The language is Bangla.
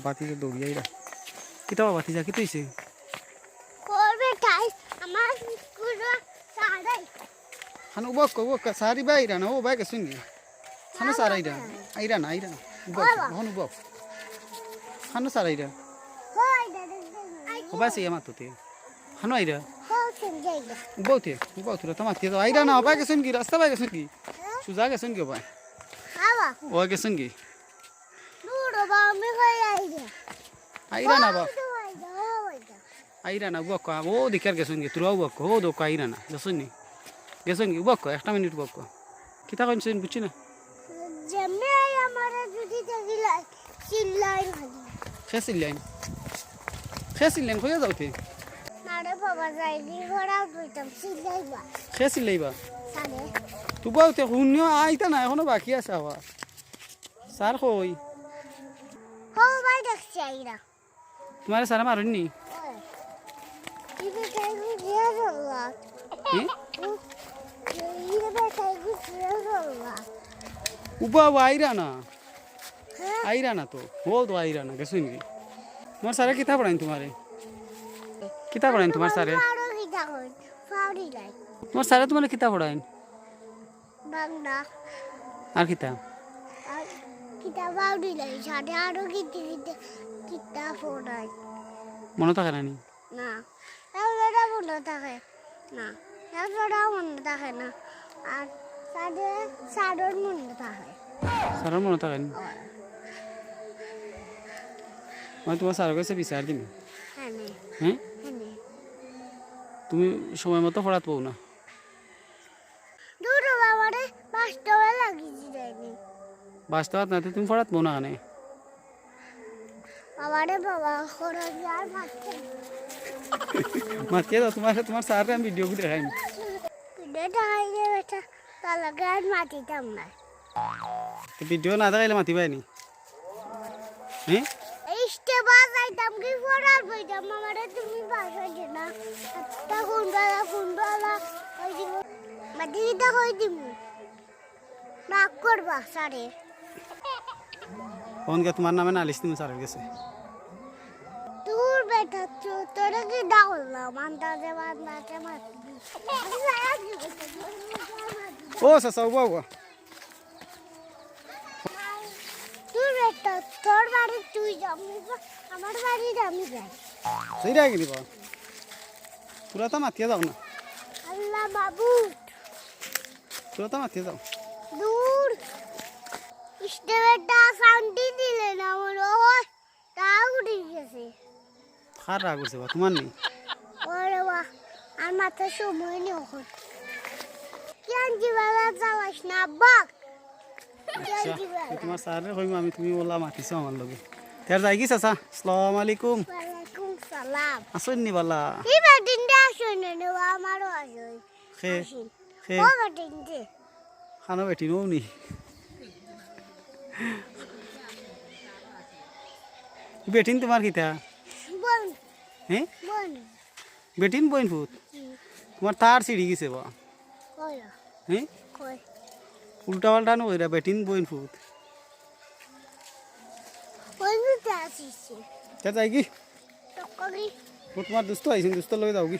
বাতি দৌড়িয়ে আইরা কিতা বাতি যা কি তুইছে করবে তাই আমার পুরো সারাই হানো বক সারি বাইরা না ও বাইকে শুনি হানো সারাইরা আইরা না বক হনো বক হানো সারাইরা হয় ও বাসি আমা তোতে হানো আইরা হয় যাইগা বউতে তোমাকে তো আইরা না বাইকে শুনি রাস্তা বাইকে শুনি সুজা গে শুনি বাই আবা ও গে শুনি নুরো বামে হয় আইরা না বা আইরা না বক ও দিকার গে শুনি তুরাও বক ও দো আইরা না শুনি গে শুনি বক একটা মিনিট বক কিতা কইছেন বুঝছি না জমে আমার যদি দেখিলাই চিল্লাই খেসিলেন কইয়া যাওতে নারে বাবা যাইনি ঘোড়া কইতাম চিল্লাইবা খেসিলেইবা সারে তু বউতে শুনিও আইতা না এখনো বাকি আছে আওয়া স্যার কই হো ভাই দেখছি আইরা তোমার স্যার মারুননি ইবে কাইগু দিয়া গলা কি ইবে কাইগু দিয়া গলা উবা আইরা না তো ও তো আইরা না গেছুন কি তোমার স্যারে কিতা পড়াইন তোমারে কিতা পড়াইন তোমার স্যারে আরো কিটা কই ফাউরি লাই তোমার স্যারে তোমারে কিতা পড়াইন বাংলা আর কিতা আর কিটা ফাউরি লাই সাথে আরো কিটা ফোড়াই মনে থাকে না নি না এবারে মনে থাকে না এবারে মনে থাকে না আর সাথে সাদর মনে থাকে স্যারের মনে থাকে নি মানে তোমার স্যারের কাছে বিচার দিন হ্যাঁ হ্যাঁ হ্যাঁ তুমি সময় মতো পড়াত পাও না দুটো বাবারে বাস্তবে লাগিয়েছি যায়নি বাস্তবাত না তুমি পড়াত পাও না কেন বাবারে বাবা খরচ আর ভাবছে মাতিয়ে দাও তোমার স্যারকে আমি ভিডিও দেখাইম এটা খাইলে বেটা তালাকে আর মাটিতাম না ভিডিও না দেখাইলে মাতিবাই নি হ্যাঁ ইস্টে বাজাইতাম কি ফরার বইতাম আমারে তুমি বাজাইতে না তা কুন্ডালা ওই দিব মাটিটা কই দিমু না করবা সারে ফোন কে তোমার নামে নালিশ তুমি স্যারের কাছে তোর বেটা তোরে কি ডাকলা মানতাতে মাতি ও সাসা উবা তোর বেটা তোর বাড়ি তুই যাবি আমার বাড়ি আমি যাই সেইটা কি দিবা তোরা তো মাতিয়ে যাও না আল্লাহ বাবু তোরা তো মাতিয়ে যাও দূর স্টেবেটা শান্তি দিলে না আমার ওই তাও উঠে গেছে খার রাগ করছে বা তোমার নেই ওরে বাহ আর মাথা সময় নেই ওখন কেন জীবালা যাওয়াস না বাক আচ্ছা তোমার স্যারের কইম আমি তুমি ওলা মাতিছো আমার লগে তার যাই কি চাচা আসসালামু আলাইকুম ওয়ালাইকুম সালাম আসুন নি বালা কি বাদিন দে আসুন নে আমারও আসুন খে ও বাদিন দে খানো বেটি নও নি বেটিন তোমার কিতা বল হ্যাঁ বল বেটিন বইন ফুট তোমার তার সিঁড়ি গেছে বা কই হ্যাঁ কই উল্টা পাল্টা নইরা বেটিন বইন ফুট ওই মিতে আসিস তা যাই কি তকরি তোমার দুস্থ আইছেন দুস্থ লগে যাও কি